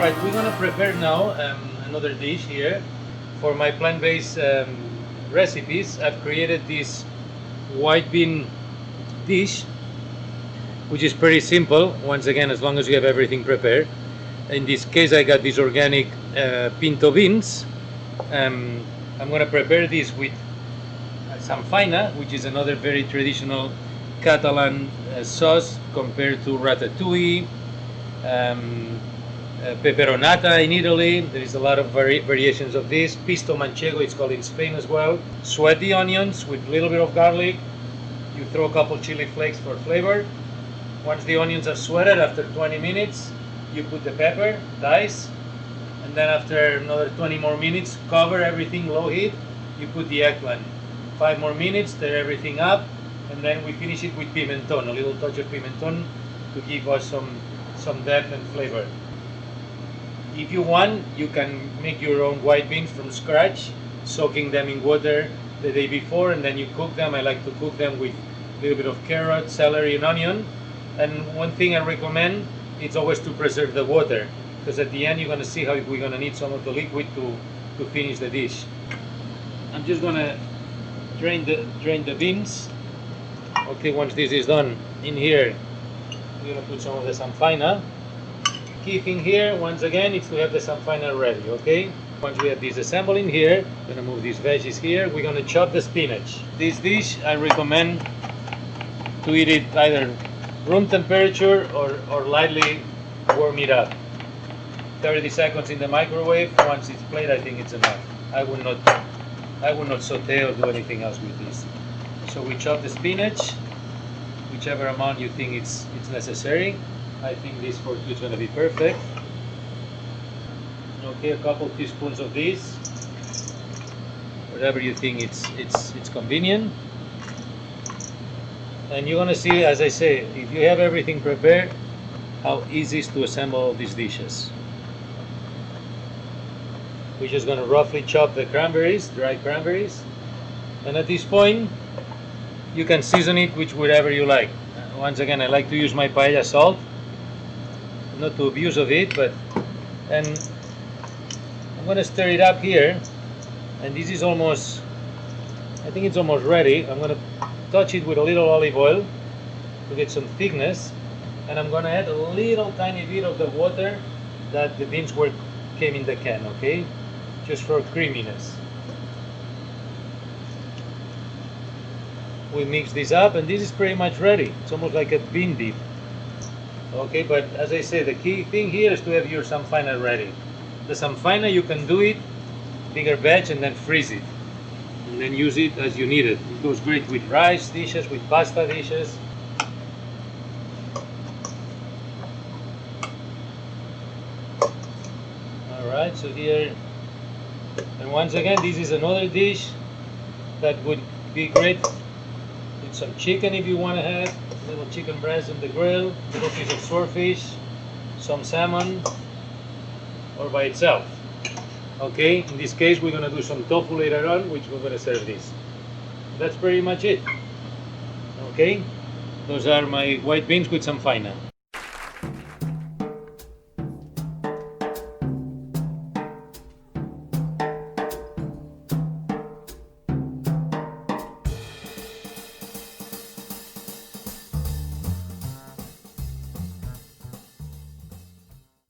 Alright, we're gonna prepare now another dish here. For my plant-based recipes, I've created this white bean dish, which is pretty simple, once again, as long as you have everything prepared. In this case, I got these organic Pinto beans. I'm gonna prepare this with Samfaina, which is another very traditional Catalan sauce compared to ratatouille, peperonata in Italy. There is a lot of variations of this. Pisto manchego, it's called in Spain as well. Sweat the onions with a little bit of garlic. You throw a couple chili flakes for flavor. Once the onions are sweated, after 20 minutes, you put the pepper, dice, and then after another 20 more minutes, cover everything low heat. You put the eggplant. 5 more minutes, stir everything up, and then we finish it with pimenton, a little touch of pimenton to give us some depth and flavor. If you want, you can make your own white beans from scratch, soaking them in water the day before, and then you cook them. I like to cook them with a little bit of carrot, celery, and onion. And one thing I recommend is always to preserve the water, because at the end you're going to see how we're going to need some of the liquid to finish the dish. I'm just going to drain the beans. Okay, once this is done, in here we're going to put some of the Samfaina. Key thing here, once again, is to have the Samfaina ready, okay? Once we have this assembled in here, I'm going to move these veggies here. We're going to chop the spinach. This dish, I recommend to eat it either room temperature or lightly warm it up. 30 seconds in the microwave. Once it's played, I think it's enough. I would not sauté or do anything else with this. So we chop the spinach, whichever amount you think it's necessary. I think this for you is going to be perfect. Okay, a couple teaspoons of this, whatever you think it's convenient. And you're going to see, as I say, if you have everything prepared, how easy it is to assemble all these dishes. We're just going to roughly chop the cranberries, dry cranberries, and at this point you can season it with whatever you like. Once again, I like to use my paella salt, not to abuse of it, and I'm going to stir it up here, and this is almost, I think it's almost ready. I'm going to touch it with a little olive oil to get some thickness, and I'm going to add a little tiny bit of the water that the beans came in the can, okay? Just for creaminess. We mix this up, and this is pretty much ready. It's almost like a bean dip. Okay, but as I say, the key thing here is to have your Samfaina ready. The Samfaina, you can do it bigger batch and then freeze it, and then use it as you need it. It goes great with rice dishes, with pasta dishes. Alright, so here, and once again, this is another dish that would be great with some chicken if you want to have. Little chicken breast on the grill, little piece of swordfish, some salmon, or by itself. Okay, in this case we're going to do some tofu later on, which we're going to serve this. That's pretty much it. Okay, those are my white beans with Samfaina.